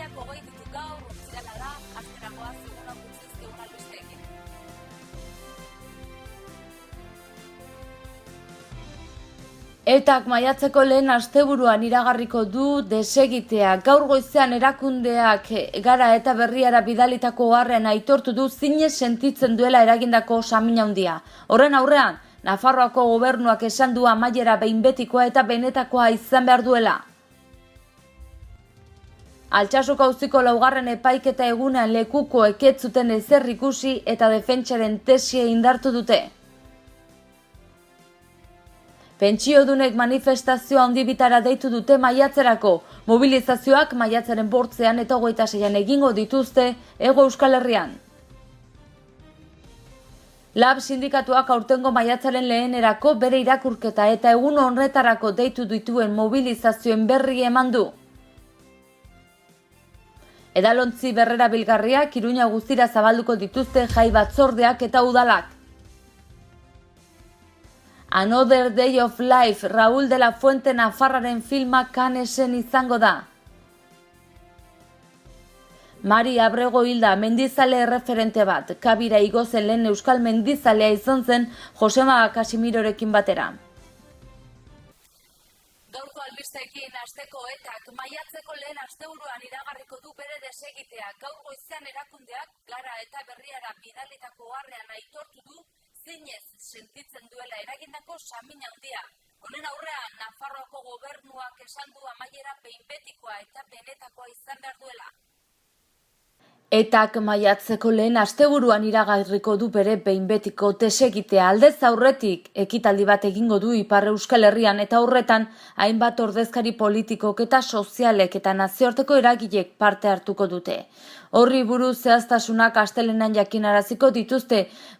Epaileak hogei ditu gaur, zirala da, asteragoa seguna gutxizkiun albisteekin. Etak maiatzeko lehen asteburuan iragarriko du desegitea. Gaur goizean erakundeak Gara eta Berriara bidalitako oharrean aitortu du zinez sentitzen duela eragindako samina handia. Horren aurrean, Nafarroako gobernuak esan du amaiera behin betikoa eta benetakoa izan behar duela. Altsasuko auziko laugarren epaiketa egunean lekukoek ez zuten ezer ikusi eta defentsaren tesia indartu dute. Pentsiodunek manifestazioa handibitara deitu dute maiatzerako. Mobilizazioak maiatzaren 8 eta 26 egingo dituzte Hego Euskal Herrian. Lab sindikatuak aurtengo maiatzaren lehenerako bere irakurketa eta egun horretarako deitu dituen mobilizazioen berri eman du. Edalontzi Berrera Bilgarriak Iruña guztira zabalduko dituzte jai batzordeak eta udalak. Another Day of Life, Raúl de la Fuente Nafarraren filma Canesen izango da. Mari Abrego hilda mendizale erreferente bat, Kabira igozen lehen euskal mendizalea izan zen Josema Kasimirorekin batera. Gaurko albisteekin asteko etak maiatzeko lehen asteburuan iragarriko du bere desegitea. Gaur goizean erakundeak Gara eta Berriara bidalitako oharrean aitortu du zinez sentitzen duela eragindako samina handia. Honen aurrean, Nafarroako gobernuak esan du amaiera behin betikoa eta benetakoa izan behar duela. Etak maiatzeko lehen asteburuan iragarriko du bere behin betiko desegitea. Aldez aurretik ekitaldi bat egingo du Ipar Euskal Herrian eta horretan hainbat ordezkari politikok eta sozialek eta nazioarteko eragilek parte hartuko dute. Horri buruz zehaztasunak astelehenean jakinaraziko dituzte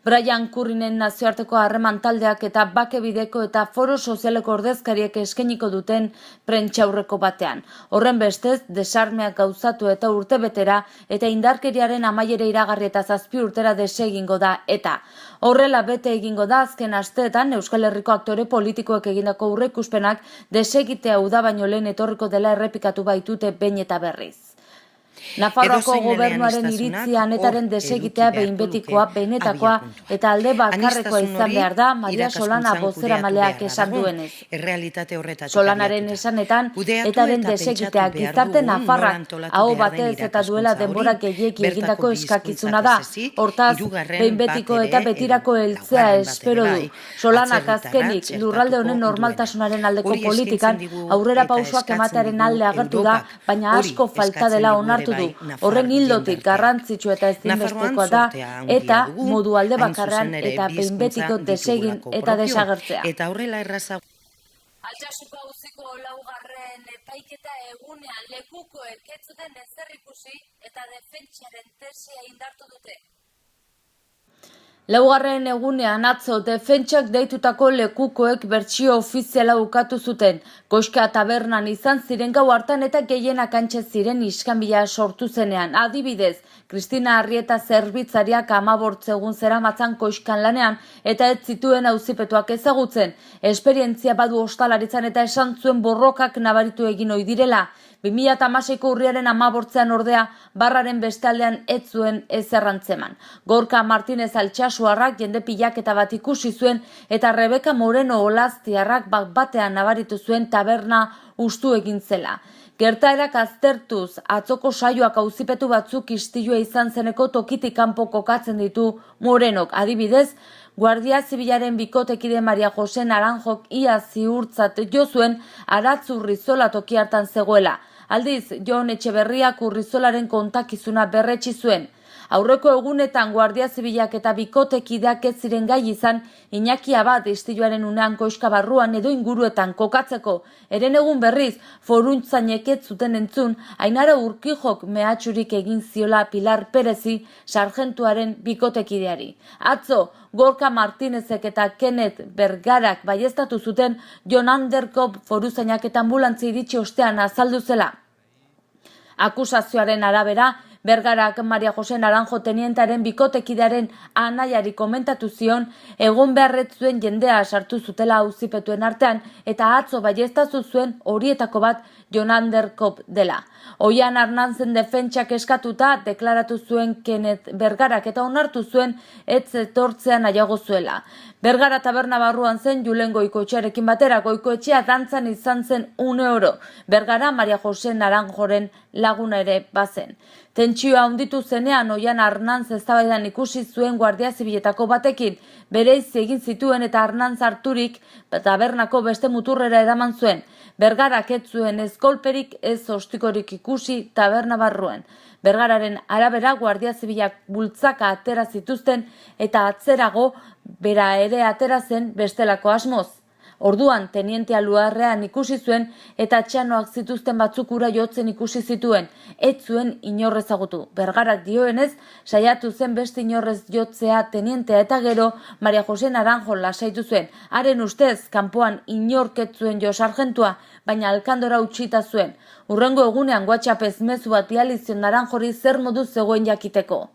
Brian Currinen nazioarteko harreman taldeak eta Bakebideko eta Foro Sozialeko ordezkariek eskainiko duten prentsaurreko batean. Horren bestez, desarmeak gauzatu eta urtebetera eta indarkeriaren amaiera iragarri eta 7 urtera desegingo da eta horrela bete egingo da azken asteetan Euskal Herriko aktore politikoek egindako aurreikuspenak desegitea uda baino lehen etorriko dela errepikatu baitute behin eta berriz. Nafarroako gobernuaren iritzia netaren desegitea behin betikoa, benetakoa eta alde bakarrekoa izan behar da Maria Solana bozeramaileak esan duenez. Solanaren esanetan etaren desegitea gizarte Nafarrak aho batez eta duela denbora gehiegi egindako eskakizuna da. Hortaz, behin betiko eta betirako heltzea espero du. Solanak azkenik lurralde honen normaltasunaren aldeko politikan aurrera pausoak ematearen alde agertu da, baina asko falta dela onartu du. Horren hildotik garrantzitsua eta ezinbestekoa da eta modu alde bakarrean eta behin betiko desegin eta desagertzea. Altsasuko auziko laugarren epaiketa egunean lekukoek ez zuten ezer ikusi eta defentsaren tesia indartu dute. Laugarren egunean atzo defentsak deitutako lekukoek bertsio ofiziala ukatu zuten. Koska tabernan izan ziren gau hartan eta gehienak antxe ziren iskanbila sortu zenean. Adibidez, Kristina Arrieta zerbitzariak 15 egun zeramatzan koiskan lanean eta ez zituen auzipetuak ezagutzen. Esperientzia badu ostalaritzan eta esan zuen borrokak nabaritu egin ohi direla. 2016ko urriaren 15 ordea barraren bestaldean ez zuen ezer antzeman. Gorka Martinez Altsasuarrak jende pilaketa bat ikusi zuen eta Rebeka Moreno Olaztiarrak batean nabaritu zuen taberna hustu egin zela. Gertaerak aztertuz, atzoko saioak auzipetu batzuk istilua izan zeneko tokitik kanpo kokatzen ditu Morenok. Adibidez, Guardia Zibilaren bikotekide Maria Jose Naranjok ia ziurtzat jo zuen Aratz Urrizola toki hartan zegoela. Aldiz, Jon Etxeberriak Urrizolaren kontakizuna berretsi zuen. Aurreko egunetan Guardia Zibilak eta bikotekideak ez ziren gai izan Iñaki Abad istiluaren unean koiska barruan edo inguruetan kokatzeko. Eren egun berriz, foruntzainek ez zuten entzun, Ainara Urkijok mehatxurik egin ziola Pilar Perezi sargentuaren bikotekideari. Atzo, Gorka Martinezek eta Kenneth Bergarak baieztatu zuten Jon Anderkop foruzainak eta ambulantzi iritsi ostean azaldu zela. Akusazioaren arabera, Bergarak Maria Jose Naranjo tenientaren bikotekidearen anaiari komentatu zion egon beharret zuen jendea sartu zutela auzipetuen artean eta atzo baieztatu zuen horietako bat Jon Ander Kopp dela. Oian Arnantzen defentsak eskatuta deklaratu zuen Kenneth Bergarak eta onartu zuen ez etortzea nahiago zuela. Bergara taberna barruan zen Julen Goikoetxearekin batera, Goikoetxea dantzan izan zen 1 euro. Bergara Maria Jose Naranjoren laguna ere bazen. Tentsioa handitu zenean Oian Arnantz eztabaidan ikusi zuen Guardia Zibiletako batekin, bereiz egin zituen eta Arnantz harturik tabernako beste muturrera eraman zuen. Bergarak ez zuen ez kolperik ez ostikorik ikusi taberna barruan. Bergararen arabera Guardia Zibilak bultzaka atera zituzten eta atzerago bera ere atera zen bestelako asmoz. Orduan tenientea luarrean ikusi zuen eta txanoak zituzten batzuk ura jotzen ikusi zituen. Ez zuen inor ezagutu. Bergarak dioenez saiatu zen beste inorrez jotzea tenientea eta gero Maria Jose Naranjo lasaitu zuen. Haren ustez kanpoan inork ez zuen jo sargentua, baina alkandora utxita zuen. Hurrengo egunean WhatsAppez mezu bat bidali zion Naranjori zer modu zegoen jakiteko.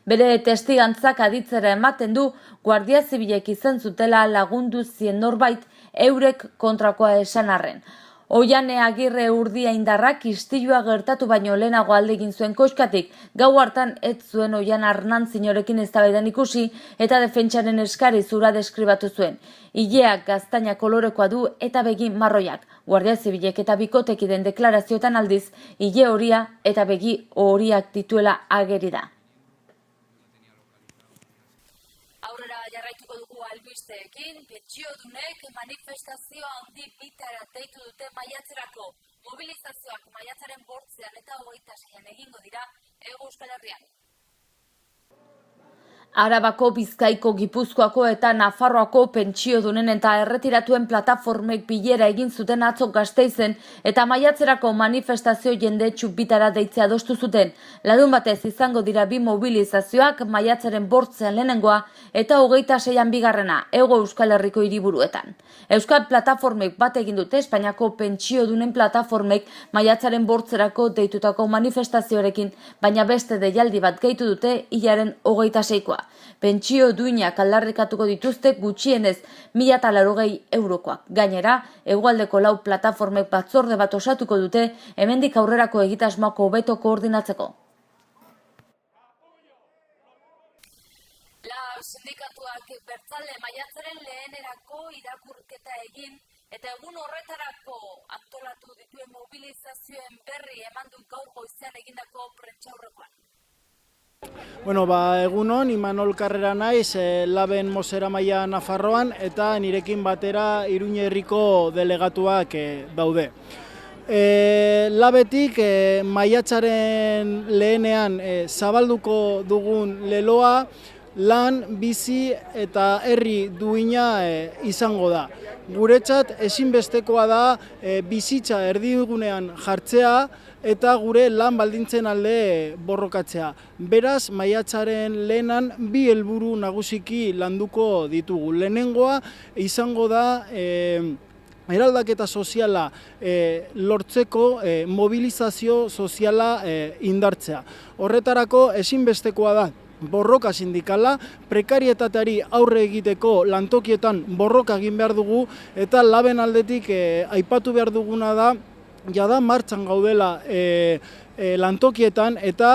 Bere testigantzak aditzera ematen du Guardia Zibilek izan zutela lagundu zien norbait eurek kontrakoa esan arren. Oiane Agirre Urdia indarrak istilua gertatu baino lehenago alde egin zuen koxkatik, gau hartan ez zuen Oian Arnantz inorekin eztabaidan ikusi eta defentsaren eskari zura deskribatu zuen. Ileak gaztaina kolorekoa du eta begi marroiak. Guardia Zibilek eta bikotekiden deklarazioetan aldiz, ile horia eta begi horiak dituela ageri da. Aurrera jarraituko dugu albisteekin, pentsiodunek manifestazio handi bitara deitu dute maiatzerako. Mobilizazioak maiatzaren 8 eta 26 egingo dira Hego Euskal Herrian. Arabako, Bizkaiko, Gipuzkoako eta Nafarroako pentsiodunen eta erretiratuen plataformek bilera egin zuten atzo Gasteizen eta maiatzerako manifestazio jendetsu bitara deitzea adostu zuten. Larun batez izango dira bi mobilizazioak maiatzaren 8 lehenengoa eta 26 bigarrena Hego Euskal Herriko hiriburuetan. Euskal plataformek bat egin dute Espainiako pentsiodunen plataformek maiatzaren 8 deitutako manifestazioarekin, baina beste deialdi bat gehitu dute hilaren 26koa. Pentsio duinak aldarrikatuko dituzte gutxienez 1.080 eurokoak. Gainera, hegoaldeko 4 plataformek batzorde bat osatuko dute hemendik aurrerako egitasmoak hobeto koordinatzeko. Sindikatuak bertzale maiatzaren lehenerako irakurketa egin eta egun horretarako antolatu dituen mobilizazioen berri eman du gaur goizean egindako prentsaurrekoan. Egunon, Imanol Karrera naiz, Laben Mosera-Maia Nafarroan eta nirekin batera Iruñe herriko delegatuak daude. Labetik maiatzaren lehenean zabalduko dugun leloa lan, bizi eta herri duina izango da. Guretzat ezinbestekoa da bizitza erdigunean jartzea eta gure lan baldintzen alde borrokatzea. Beraz, maiatzaren lehenan bi helburu nagusiki landuko ditugu. Lehenengoa izango da eraldaketa soziala lortzeko mobilizazio soziala indartzea. Horretarako ezinbestekoa da borroka sindikala, prekarietateari aurre egiteko lantokietan borroka egin behar dugu eta Laben aldetik aipatu behar duguna da jada martxan gaudela lantokietan eta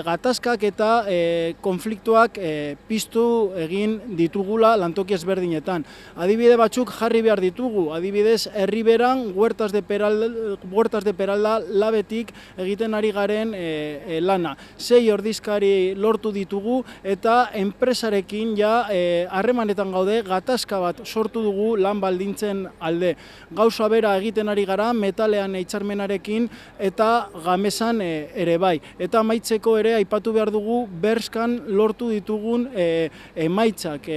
gatazkak eta konfliktuak piztu egin ditugula lantoki ezberdinetan. Adibide batzuk jarri behar ditugu, adibidez Herriberan, Huertas de Peralda Labetik egiten ari garen lana. 6 ordizkari lortu ditugu eta enpresarekin ja harremanetan gaude, gatazka bat sortu dugu lan baldintzen alde. Gauza bera egiten ari gara metalean hitzarmenarekin eta Gamesan ere bai. Eta amaitzeko ere aipatu behar dugu Berskan lortu ditugun emaitzak.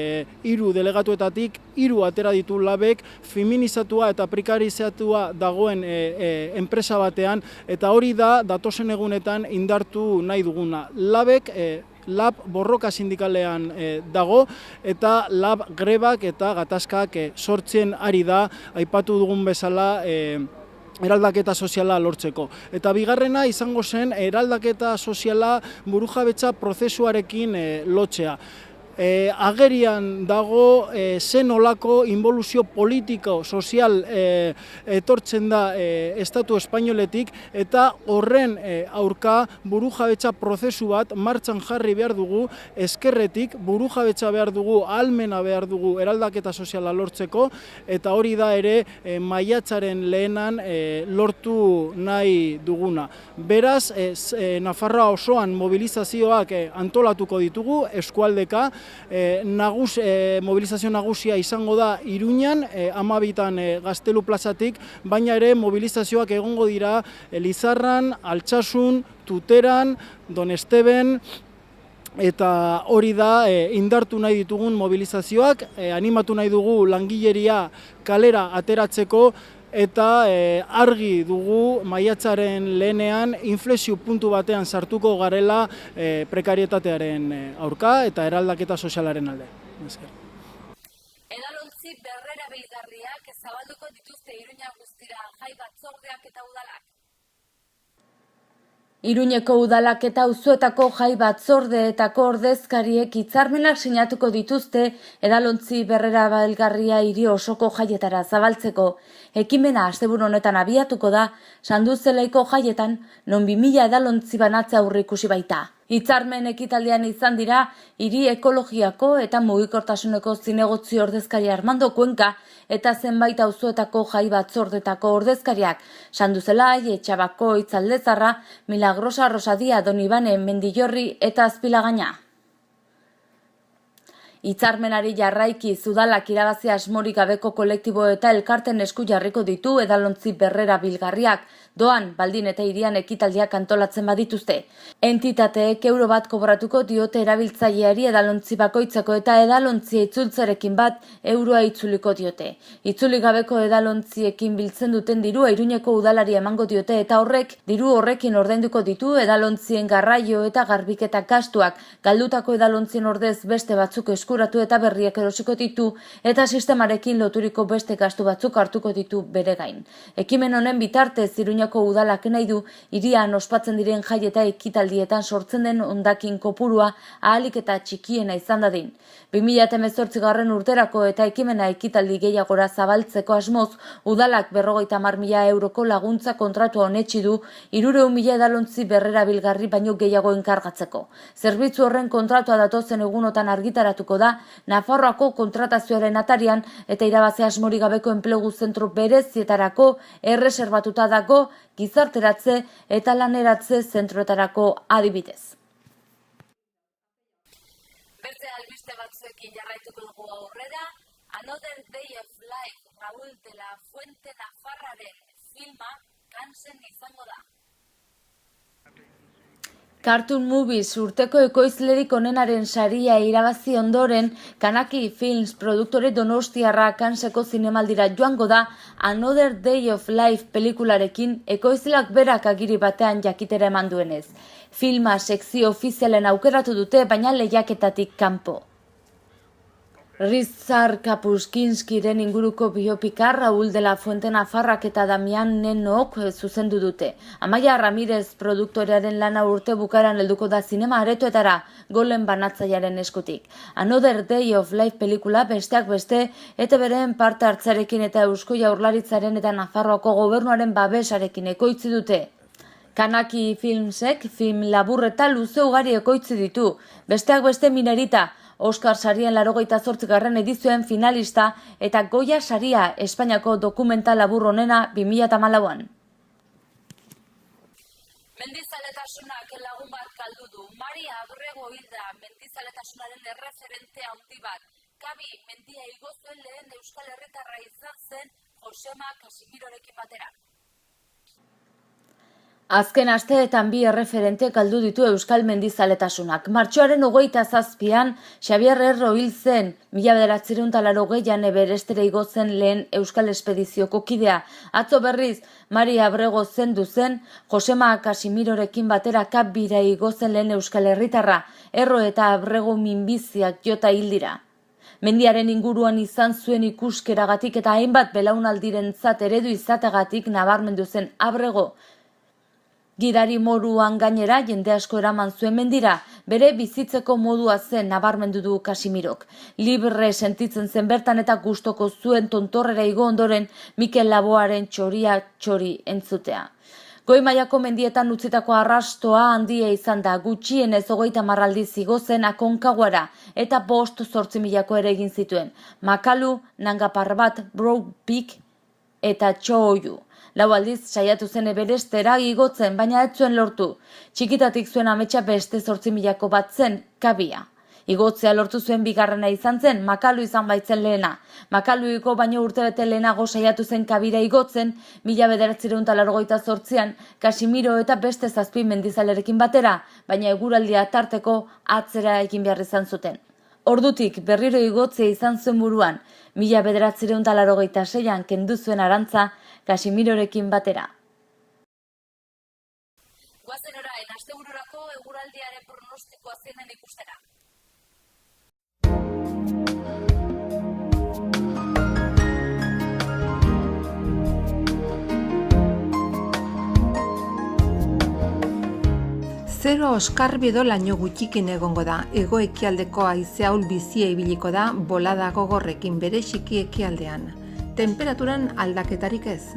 3 delegatuetatik 3 atera ditu Labek, feminizatua eta prekarizatua dagoen enpresa batean eta hori da datozen egunetan indartu nahi duguna. Labek Lab borroka sindikalean dago eta Lab grebak eta gatazkak sortzen ari da, aipatu dugun bezala eraldaketa soziala lortzeko. Eta bigarrena izango zen eraldaketa soziala burujabetza prozesuarekin lotzea. Agerian dago zen olako involuzio politiko, sozial etortzen da Estatu Espainoletik eta horren aurka burujabetza prozesu bat martxan jarri behar dugu, ezkerretik burujabetza behar dugu, ahalmena behar dugu eraldaketa soziala lortzeko eta hori da ere maiatzaren lehenan lortu nahi duguna. Beraz, Nafarroa osoan mobilizazioak antolatuko ditugu, eskualdeka, mobilizazio nagusia izango da Iruñan, 12 Gaztelu plazatik, baina ere mobilizazioak egongo dira Lizarran, Altsasun, Tuteran, Donesteben, eta hori da indartu nahi ditugun mobilizazioak, animatu nahi dugu langileria kalera ateratzeko, eta argi dugu maiatzaren lehenean inflexio puntu batean sartuko garela prekarietatearen aurka eta eraldaketa sozialaren alde. Edalontzi berrerabilgarriak zabalduko dituzte Iruña guztira jai batzordeak eta udalak. Iruñeko udalak eta auzoetako jai batzordeetako ordezkariek hitzarmenak sinatuko dituzte edalontzi berrerabilgarria hiri osoko jaietara zabaltzeko. Ekimena asteburu honetan abiatuko da Sanduzelaiko jaietan, non 2000 edalontzi banatze aurreikusi baita. Hitzarmen ekitaldian izan dira hiri ekologiako eta mugikortasuneko zinegotzi ordezkari Armando Cuenca eta zenbait auzoetako jai batzordetako ordezkariak, Sanduzelai, Etxabako, Itzaldezarra, Milagrosa, Rosadia, Donibane, Mendillorri eta Azpilagaina. Hitzarmenari jarraiki udalak irabazi asmorik gabeko kolektibo eta elkarten esku jarriko ditu edalontzi berrerabilgarriak, doan, baldin eta hirian ekitaldiak antolatzen badituzte. Entitateek euro bat kobratuko diote erabiltzaileari edalontzi bakoitzeko eta edalontzia itzultzerekin bat euroa itzuliko diote. Itzuli gabeko edalontziekin biltzen duten dirua Iruñeko udalari emango diote eta horrek diru horrekin ordainduko ditu edalontzien garraio eta garbiketa gastuak, galdutako edalontzien ordez beste batzuk eskuratu eta berriak erosiko ditu eta sistemarekin loturiko beste gastu batzuk hartuko ditu bere gain. Ekimen honen bitartez Iruñako udalak nahi du hirian ospatzen diren jai eta ekitaldietan sortzen den hondakin kopurua ahalik eta txikiena izan dadin. 2018 urterako eta ekimena ekitaldi gehiagora zabaltzeko asmoz, udalak 50.000 euroko laguntza kontratua onetsi du 300.000 edalontzi berrerabilgarri baino gehiago enkargatzeko. Zerbitzu horren kontratua datozen egunotan argitaratuko da Nafarroako kontratazioaren atarian eta irabazi asmorik gabeko enplegu zentro berezietarako erreserbatuta dago gizarteratze eta laneratze zentroetarako adibidez. Beste albiste batzuekin jarraituko dugu aurrera, Another Day of Life Raúl de la Fuente Nafarraren filma Kansen izango da. Cartoon Movies urteko ekoizlerik onenaren saria irabazi ondoren, Kanaki Films produktore donostiarra Kanseko zinemaldira joango da Another Day of Life pelikularekin ekoizleak berak agiri batean jakitera eman duenez. Filma sekzio ofizialen aukeratu dute, baina lehiaketatik kanpo. Rizar Kapuskinskiren inguruko biopika Raúl de la Fuente Nafarrak eta Damian Nenok zuzendu dute. Amaia Ramirez produktorearen lana urte bukaran helduko da zinema aretoetara golen banatzailearen eskutik. Another Day of Life pelikula besteak beste eta beren parte hartzarekin eta Eusko Jaurlaritzaren eta Nafarroako gobernuaren babesarekin ekoitzi dute. Kanaki Filmsek film labur eta luze ugari ekoitzi ditu. Besteak beste Minerita, Oscar sarien 88. edizioen finalista eta Goya saria Espainiako dokumental labur honena 2014an. Mendizaletasunak lagun bat galdu du. Mari Abrego hilda mendizaletasunaren erreferente handi bat. Kabi mendia igo zuen lehen euskal herritarra izan zen Josema Kasimirorekin batera. Azken asteetan bi erreferente galdu ditu euskal mendizaletasunak. Martxoaren 27an Xabier Erro hil zen 1980an Everestera igo zen lehen euskal espedizioko kidea. Atzo berriz Mari Abrego zendu zen Josema Kasimirorekin batera Kabira igo zen lehen euskal herritarra. Erro eta Abrego minbiziak jota hil dira. Mendiaren inguruan izan zuen ikuskeragatik eta hainbat belaunaldirentzat eredu izategatik nabarmendu zen Abrego. Gidari moduan gainera jende asko eraman zuen mendira, bere bizitzeko modua zen nabarmendu du Kasimirok. Libre sentitzen zen bertan eta gustoko zuen tontorrera igo ondoren Mikel Laboaren txoria txori entzutea. Goi mailako mendietan utzitako arrastoa handia izan da, gutxienez 30 aldiz igo zen Akonkaguara eta 5-8 milako ere egin zituen. Makalu, Nanga Parbat, Broke Peak eta Txooyu. 4 aldiz saiatu zen Everestera igotzen, baina ez zuen lortu. Txikitatik zuen ametsa beste 8 milako bat zen, Kabia. Igotzea lortu zuen bigarrena izan zen, Makalu izan baitzen lehena. Makaluiko baino urtebete lehenago saiatu zen Kabira igotzen, 1988an, Kasimiro eta beste 7 mendizalerekin batera, baina eguraldia tarteko atzera egin behar izan zuten. Ordutik berriro igotzea izan zuen buruan, 1986an kendu zuen arantza Kasimirorekin batera. Goazen orain, astebururako eguraldiaren pronostikoa zein den ikustera. Zero oskarbido laino gutxikin egongo da, hego-ekialdeko haize ahul bizia ibiliko da bolada gogorrekin bereziki ekialdean. Temperaturan aldaketarik ez.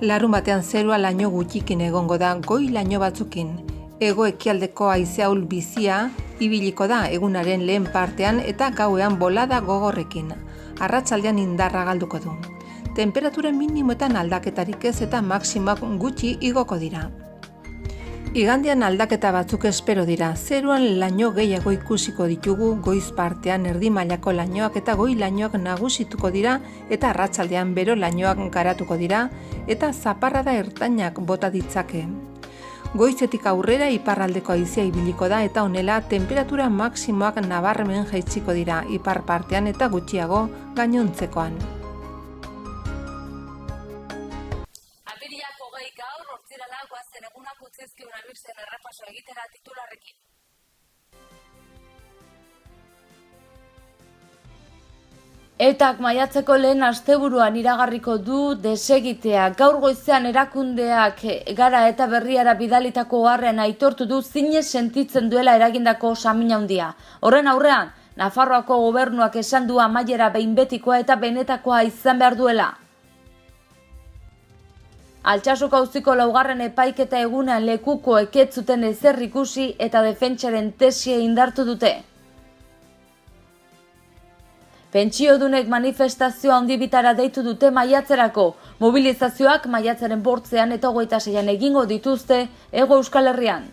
Larun batean zerua laino gutxikin egongo da goi laino batzukin. Hego-ekialdeko haize ahul bizia ibiliko da egunaren lehen partean eta gauean bolada gogorrekin. Arratsaldean indarra galduko du. Temperatura minimoetan aldaketarik ez eta maksimoak gutxi igoko dira. Igandean aldaketa batzuk espero dira, zeruan laino gehiago ikusiko ditugu goiz partean erdi mailako lainoak eta goi lainoak nagusituko dira eta arratsaldean bero lainoak garatuko dira eta zaparrada ertainak bota ditzake. Goizetik aurrera iparraldeko haizea ibiliko da eta honela temperatura maksimoak nabarmen jaitsiko dira ipar partean eta gutxiago gainontzekoan. Errepaso egitera titularrekin. Etak maiatzeko lehen asteburuan iragarriko du desegitea. Gaur goizean erakundeak Gara eta Berriara bidalitako oharrean aitortu du zinez sentitzen duela eragindako samina handia. Horren aurrean, Nafarroako gobernuak esan du amaiera behin betikoa eta benetakoa izan behar duela. Altsasuk auziko 4. epaiketa egunean lekuko eketzuten ezer ikusi eta defentsaren tesia indartu dute. Pentsiodunek manifestazioa handibitara deitu dute maiatzerako. Mobilizazioak maiatzaren 8 eta 26 egingo dituzte Hego Euskal Herrian.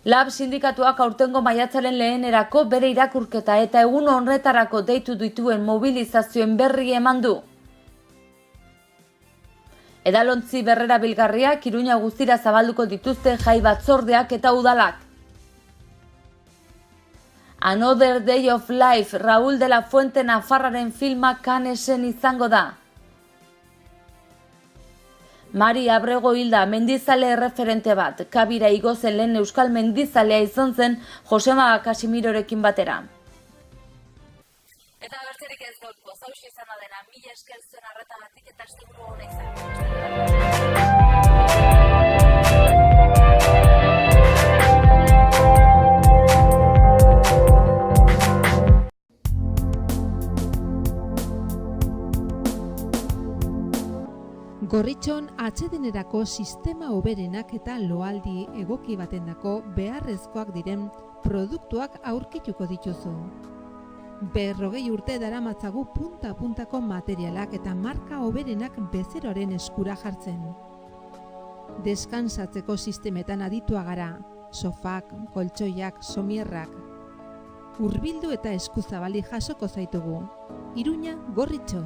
Lab sindikatuak aurtengo maiatzaren lehenerako bere irakurketa eta egun horretarako deitu dituen mobilizazioen berri eman du. Edalontzi berrera bilgarriak Iruña guztira zabalduko dituzte jai batzordeak eta udalak. Another Day of Life, Raúl de la Fuente Nafarraren filma Canesen izango da. Mari Abrego hilda mendizale erreferente bat, Kabira igozen lehen euskal mendizalea izan zen Josema Kasimirorekin batera. Eta bertzerik ez gaurko, zauxe izan dena, mila esker zuen arretagatik eta seguru hona izan. Gorritxon atsedenerako sistema hoberenak eta loaldi egoki batendako beharrezkoak diren produktuak aurkituko dituzu. 40 urte daramatzagu punta-puntako materialak eta marka hoberenak bezeroaren eskura jartzen. Deskansatzeko sistemetan aditua gara, sofak, koltsoiak, somierrak. Hurbildu eta eskuzabali jasoko zaitugu. Iruña, Gorritxo.